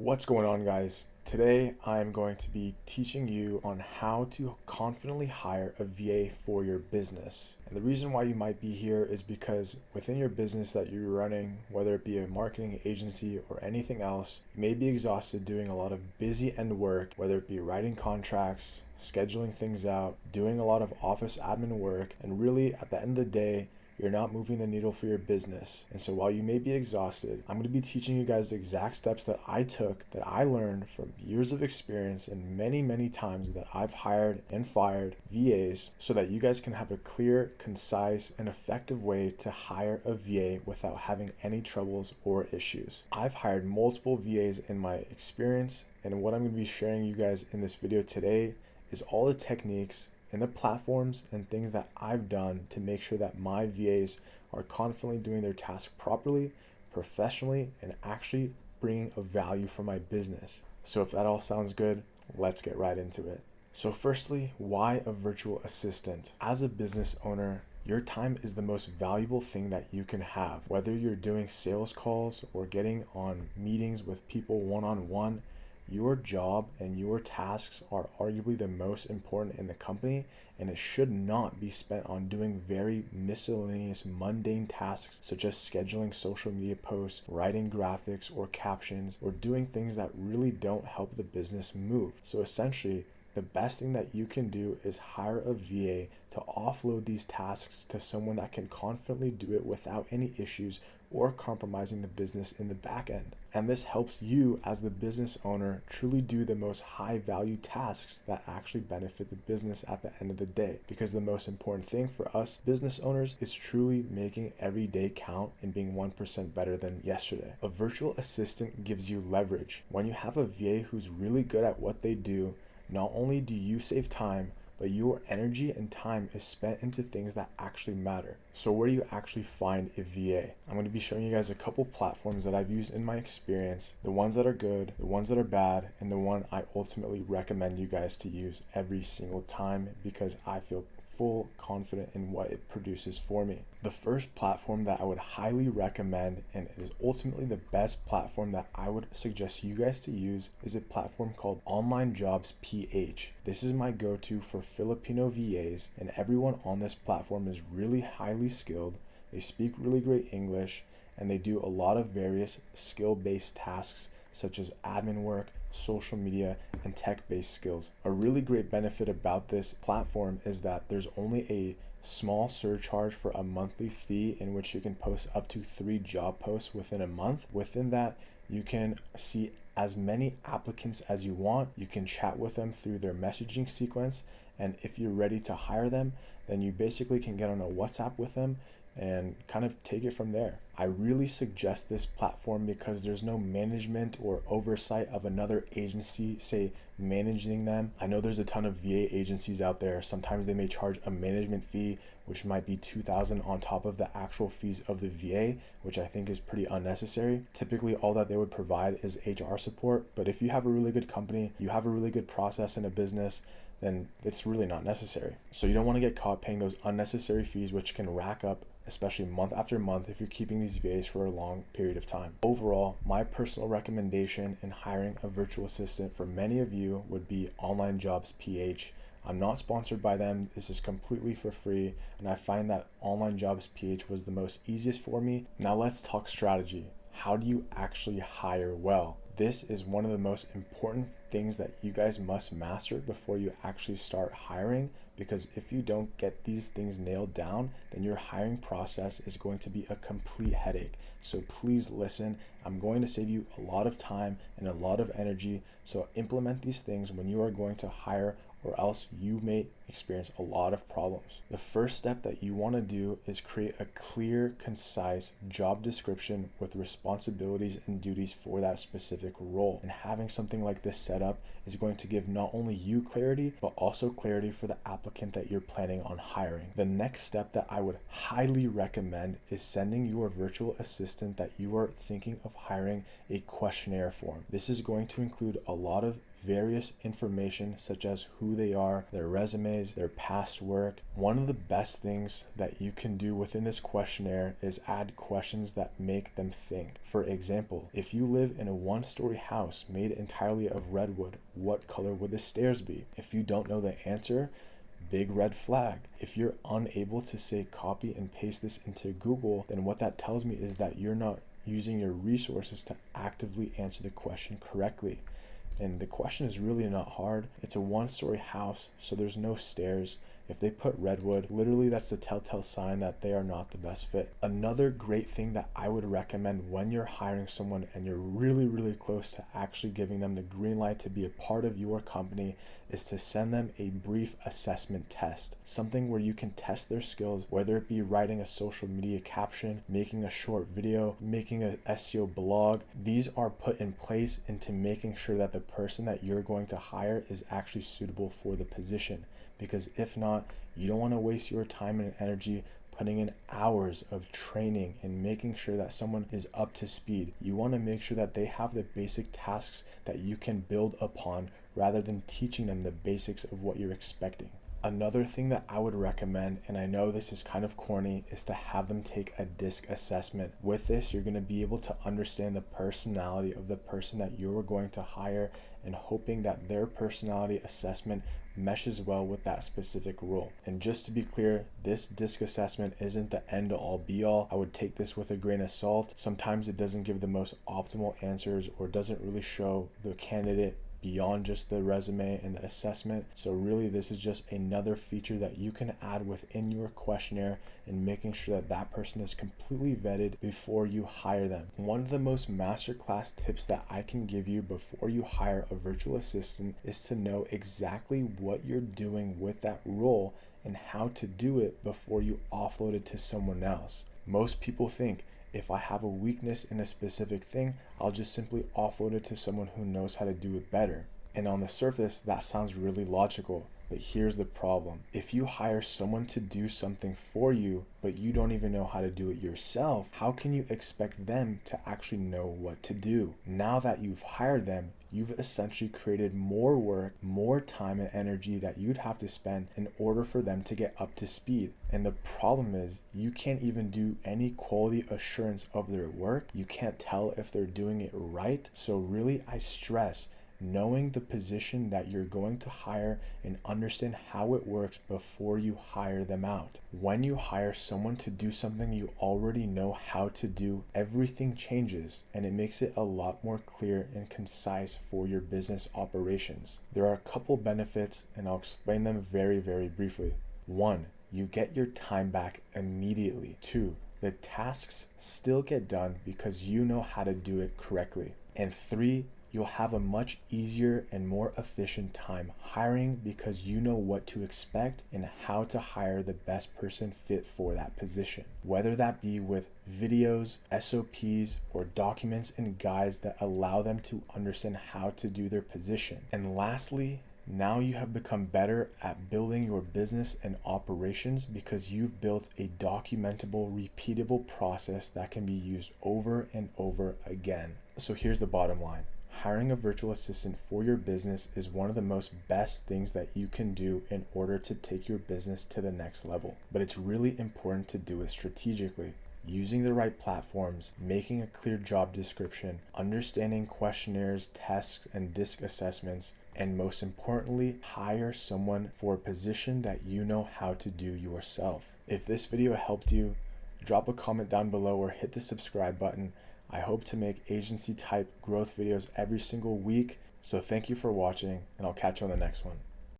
What's going on, guys? Today I'm going to be teaching you on how to confidently hire a VA for your business. And the reason why you might be here is because within your business that you're running, whether it be a marketing agency or anything else, you may be exhausted doing a lot of busy end work, whether it be writing contracts, scheduling things out, doing a lot of office admin work, and really at the end of the day, you're not moving the needle for your business. And so while you may be exhausted, I'm going to be teaching you guys the exact steps that I took, that I learned from years of experience and many times that I've hired and fired VAs so that you guys can have a clear, concise, and effective way to hire a VA without having any troubles or issues. I've hired multiple VAs in my experience, and what I'm going to be sharing you guys in this video today is all the techniques and the platforms and things that I've done to make sure that my VAs are confidently doing their task properly, professionally, and actually bringing a value for my business. So if that all sounds good, let's get right into it. So firstly, why a virtual assistant? As a business owner, your time is the most valuable thing that you can have. Whether you're doing sales calls or getting on meetings with people one-on-one, your job and your tasks are arguably the most important in the company, and it should not be spent on doing very miscellaneous, mundane tasks such as scheduling social media posts, writing graphics or captions, or doing things that really don't help the business move. So essentially, the best thing that you can do is hire a VA to offload these tasks to someone that can confidently do it without any issues or compromising the business in the back end. And this helps you as the business owner truly do the most high value tasks that actually benefit the business at the end of the day. Because the most important thing for us business owners is truly making every day count and being 1% better than yesterday. A virtual assistant gives you leverage. When you have a VA who's really good at what they do, not only do you save time, but your energy and time is spent into things that actually matter. So where do you actually find a VA? I'm going to be showing you guys a couple platforms that I've used in my experience, the ones that are good, the ones that are bad, and the one I ultimately recommend you guys to use every single time because I feel full confident in what it produces for me. The first platform that I would highly recommend, and it is ultimately the best platform that I would suggest you guys to use, is a platform called Online Jobs PH. This is my go-to for Filipino VAs, and everyone on this platform is really highly skilled. They speak really great English, and they do a lot of various skill-based tasks such as admin work, social media, and tech-based skills. A really great benefit about this platform is that there's only a small surcharge for a monthly fee in which you can post up to 3 job posts within a month. Within that, you can see as many applicants as you want. You can chat with them through their messaging sequence, and if you're ready to hire them, then you basically can get on a WhatsApp with them and kind of take it from there. I really suggest this platform because there's no management or oversight of another agency, say, managing them. I know there's a ton of VA agencies out there. Sometimes they may charge a management fee, which might be $2,000 on top of the actual fees of the VA, which I think is pretty unnecessary. Typically, all that they would provide is HR support, but if you have a really good company, you have a really good process in a business, then it's really not necessary. So you don't want to get caught paying those unnecessary fees, which can rack up, especially month after month if you're keeping these VAs for a long period of time. Overall, my personal recommendation in hiring a virtual assistant for many of you would be Online Jobs PH. I'm not sponsored by them. This is completely for free, and I find that Online Jobs PH was the most easiest for me. Now let's talk strategy. How do you actually hire well? This is one of the most important things that you guys must master before you actually start hiring, because if you don't get these things nailed down, then your hiring process is going to be a complete headache. So please listen. I'm going to save you a lot of time and a lot of energy. So implement these things when you are going to hire, or else you may experience a lot of problems. The first step that you want to do is create a clear, concise job description with responsibilities and duties for that specific role. And having something like this set up is going to give not only you clarity, but also clarity for the applicant that you're planning on hiring. The next step that I would highly recommend is sending your virtual assistant that you are thinking of hiring a questionnaire form. This is going to include a lot of various information such as who they are, their resume, resumes, their past work. One of the best things that you can do within this questionnaire is add questions that make them think. For example, if you live in a one-story house made entirely of redwood, what color would the stairs be? If you don't know the answer, big red flag. If you're unable to say copy and paste this into Google, then what that tells me is that you're not using your resources to actively answer the question correctly. And the question is really not hard. It's a one-story house, so there's no stairs. If they put redwood, literally that's the telltale sign that they are not the best fit. Another great thing that I would recommend when you're hiring someone and you're really close to actually giving them the green light to be a part of your company is to send them a brief assessment test. Something where you can test their skills, whether it be writing a social media caption, making a short video, making an SEO blog. These are put in place into making sure that the person that you're going to hire is actually suitable for the position. Because if not, you don't want to waste your time and energy putting in hours of training and making sure that someone is up to speed. You want to make sure that they have the basic tasks that you can build upon rather than teaching them the basics of what you're expecting. Another thing that I would recommend, and I know this is kind of corny, is to have them take a DISC assessment. With this, you're going to be able to understand the personality of the person that you're going to hire and hoping that their personality assessment meshes well with that specific role. And just to be clear, this DISC assessment isn't the end all be all. I would take this with a grain of salt. Sometimes it doesn't give the most optimal answers or doesn't really show the candidate beyond just the resume and the assessment. So really this is just another feature that you can add within your questionnaire and making sure that that person is completely vetted before you hire them. One of the most masterclass tips that I can give you before you hire a virtual assistant is to know exactly what you're doing with that role and how to do it before you offload it to someone else. Most people think, if I have a weakness in a specific thing, I'll just simply offload it to someone who knows how to do it better. And on the surface, that sounds really logical. But here's the problem. If you hire someone to do something for you, but you don't even know how to do it yourself, how can you expect them to actually know what to do? Now that you've hired them, you've essentially created more work, more time and energy that you'd have to spend in order for them to get up to speed. And the problem is you can't even do any quality assurance of their work. You can't tell if they're doing it right. So really, I stress knowing the position that you're going to hire and understand how it works before you hire them out. When you hire someone to do something you already know how to do, everything changes and it makes it a lot more clear and concise for your business operations. There are a couple benefits and I'll explain them very briefly. 1, you get your time back immediately. 2, the tasks still get done because you know how to do it correctly. And 3, you'll have a much easier and more efficient time hiring because you know what to expect and how to hire the best person fit for that position. Whether that be with videos, SOPs, or documents and guides that allow them to understand how to do their position. And lastly, now you have become better at building your business and operations because you've built a documentable, repeatable process that can be used over and over again. So here's the bottom line. Hiring a virtual assistant for your business is one of the most best things that you can do in order to take your business to the next level. But it's really important to do it strategically. Using the right platforms, making a clear job description, understanding questionnaires, tests, and DISC assessments, and most importantly, hire someone for a position that you know how to do yourself. If this video helped you, drop a comment down below or hit the subscribe button. I hope to make agency type growth videos every single week. So thank you for watching and I'll catch you on the next one.